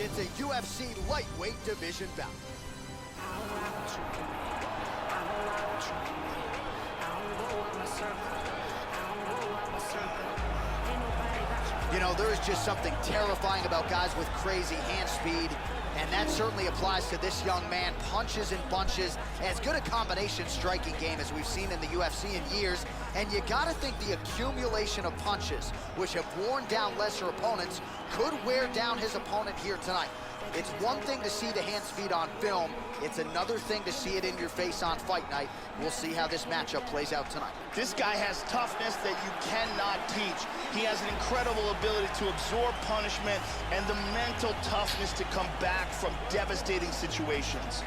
It's a UFC lightweight division bout. You know, there is just something terrifying about guys with crazy hand speed, and that certainly applies to this young man. Punches and bunches, as good a combination striking game as we've seen in the UFC in years, and you gotta think the accumulation of punches, which have worn down lesser opponents, could wear down his opponent here tonight. It's one thing to see the hand speed on film, it's another thing to see it in your face on fight night. We'll see how this matchup plays out tonight. This guy has toughness that you cannot teach. He has an incredible ability to absorb punishment and the mental toughness to come back from devastating situations.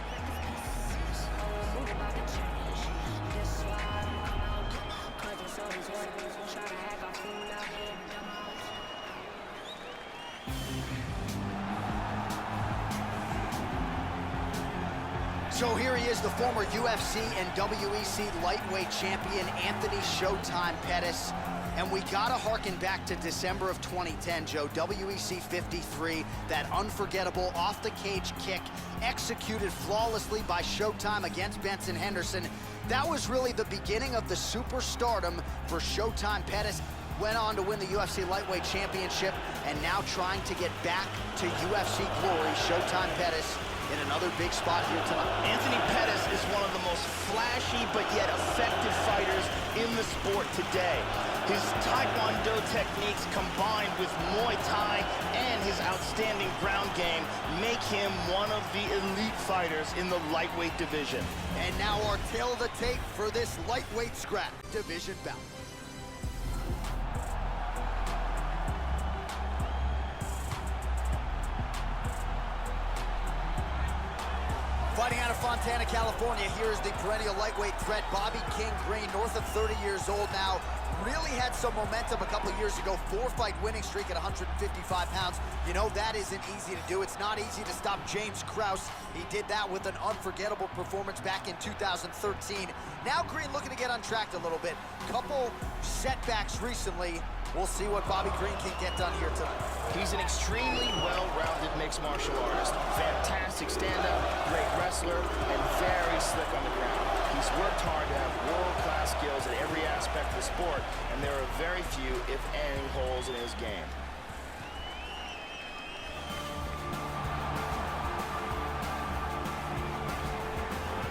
So here he is, the former UFC and WEC lightweight champion, Anthony Showtime Pettis. And we gotta harken back to December of 2010, Joe. WEC 53, that unforgettable off-the-cage kick executed flawlessly by Showtime against Benson Henderson. That was really the beginning of the superstardom for Showtime Pettis. Went on to win the UFC lightweight championship, and now trying to get back to UFC glory. Showtime Pettis in another big spot here tonight. Anthony Pettis is one of the most flashy but yet effective fighters in the sport today. His Taekwondo techniques combined with Muay Thai and his outstanding ground game make him one of the elite fighters in the lightweight division. And now our tail of the tape for this lightweight scrap division bout. Fighting out of Fontana, California, here is the perennial lightweight threat, Bobby King Green, north of 30 years old now. Really had some momentum a couple of years ago, 4-fight winning streak at 155 pounds. You know, that isn't easy to do. It's not easy to stop James Krause. He did that with an unforgettable performance back in 2013. Now Green looking to get untracked a little bit. Couple setbacks recently. We'll see what Bobby Green can get done here tonight. He's an extremely well-rounded mixed martial artist. Fantastic stand-up, great wrestler, and very slick on the ground. He's worked hard to have world-class skills in every aspect of the sport, and there are very few, if any, holes in his game.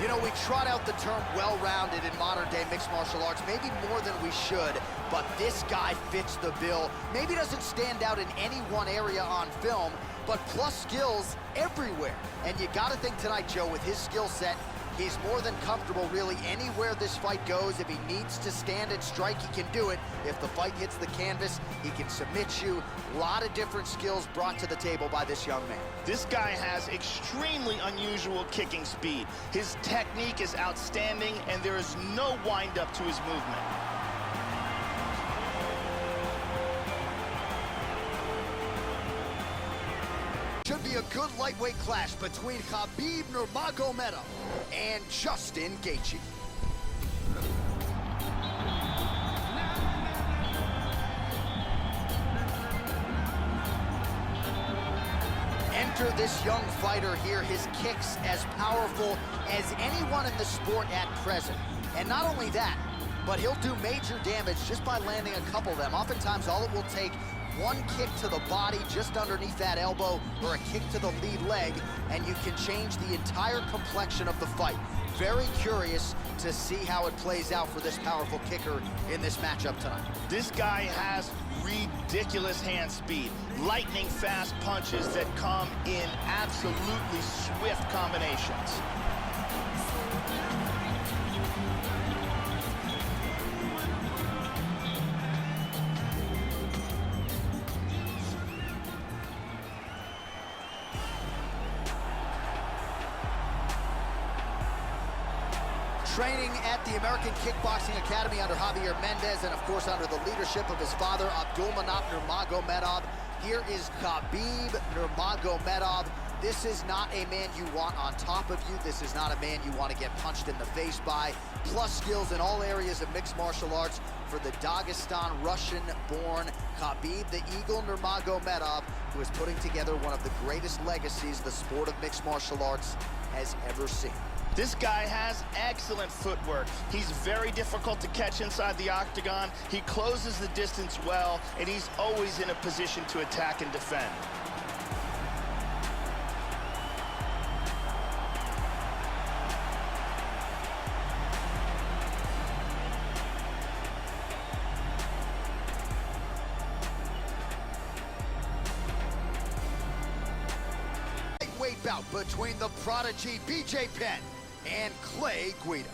You know, we trot out the term well-rounded in modern-day mixed martial arts, maybe more than we should, but this guy fits the bill. Maybe doesn't stand out in any one area on film, but plus skills everywhere. And you gotta think tonight, Joe, with his skill set, he's more than comfortable really anywhere this fight goes. If he needs to stand and strike, he can do it. If the fight hits the canvas, he can submit you. A lot of different skills brought to the table by this young man. This guy has extremely unusual kicking speed. His technique is outstanding, and there is no wind-up to his movement. Should be a good lightweight clash between Khabib Nurmagomedov and Justin Gaethje. Enter this young fighter here, his kicks as powerful as anyone in the sport at present. And not only that, but he'll do major damage just by landing a couple of them. Oftentimes, all it will take one kick to the body just underneath that elbow or a kick to the lead leg, and you can change the entire complexion of the fight. Very curious to see how it plays out for this powerful kicker in this matchup tonight. This guy has ridiculous hand speed, lightning fast punches that come in absolutely swift combinations. Training at the American Kickboxing Academy under Javier Mendez and, of course, under the leadership of his father, Abdulmanap Nurmagomedov. Here is Khabib Nurmagomedov. This is not a man you want on top of you. This is not a man you want to get punched in the face by. Plus skills in all areas of mixed martial arts for the Dagestan Russian-born Khabib the Eagle Nurmagomedov, who is putting together one of the greatest legacies the sport of mixed martial arts has ever seen. This guy has excellent footwork. He's very difficult to catch inside the octagon. He closes the distance well, and he's always in a position to attack and defend. Lightweight bout between the prodigy BJ Penn and Clay Guida.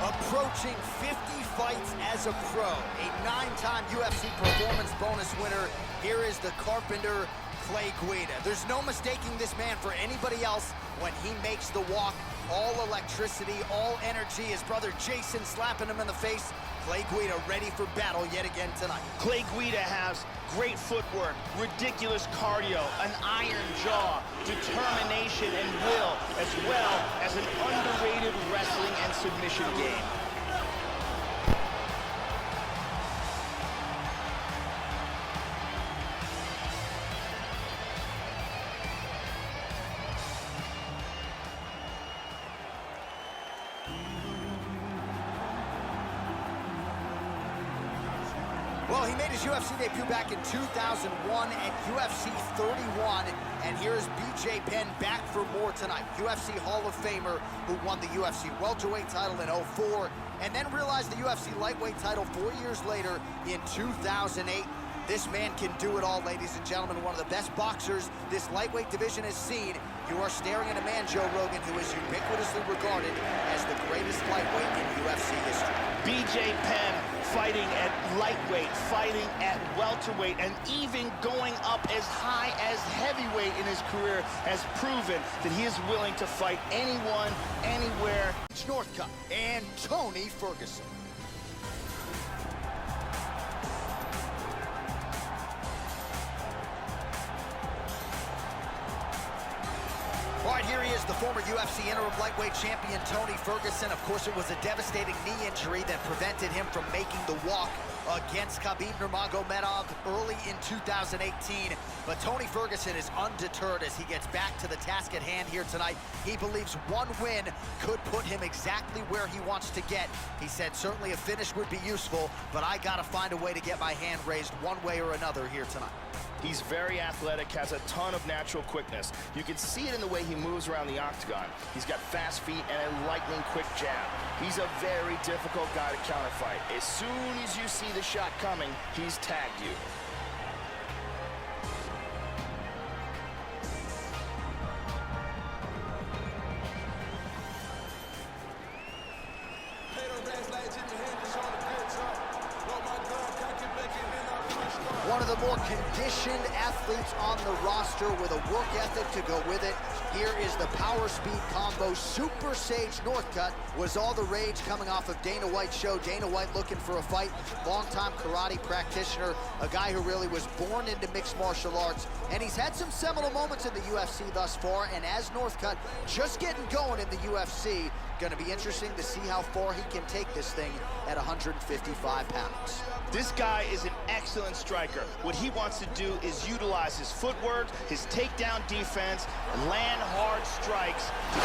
Approaching 50 fights as a pro, a 9-time UFC performance bonus winner, here is the Carpenter, Clay Guida. There's no mistaking this man for anybody else when he makes the walk. All electricity, all energy. His brother Jason slapping him in the face. Clay Guida ready for battle yet again tonight. Clay Guida has great footwork, ridiculous cardio, an iron jaw, determination and will, as well as an underrated wrestling and submission game. Well, he made his UFC debut back in 2001 at UFC 31, and here's BJ Penn back for more tonight. UFC Hall of Famer who won the UFC welterweight title in 2004, and then realized the UFC lightweight title 4 years later in 2008. This man can do it all, ladies and gentlemen. One of the best boxers this lightweight division has seen. You are staring at a man, Joe Rogan, who is ubiquitously regarded as the greatest lightweight in UFC history. BJ Penn fighting at lightweight, fighting at welterweight, and even going up as high as heavyweight in his career has proven that he is willing to fight anyone, anywhere. Northcutt and Tony Ferguson. All right, here he is, the former UFC interim lightweight champion, Tony Ferguson. Of course, it was a devastating knee injury that prevented him from making the walk against Khabib Nurmagomedov early in 2018. But Tony Ferguson is undeterred as he gets back to the task at hand here tonight. He believes one win could put him exactly where he wants to get. He said certainly a finish would be useful, but I gotta find a way to get my hand raised one way or another here tonight. He's very athletic, has a ton of natural quickness. You can see it in the way he moves around the octagon. He's got fast feet and a lightning quick jab. He's a very difficult guy to counterfight. As soon as you see the shot coming, he's tagged you. One of the more conditioned athletes on the roster with a work ethic to go with it. Here is the power speed combo. Super Sage Northcutt was all the rage coming off of Dana White's show. Dana White looking for a fight. Longtime karate practitioner, a guy who really was born into mixed martial arts. And he's had some seminal moments in the UFC thus far. And as Northcutt just getting going in the UFC, going to be interesting to see how far he can take this thing at 155 pounds. This guy is an excellent striker. What he wants to do is utilize his footwork, his takedown defense, land hard strikes to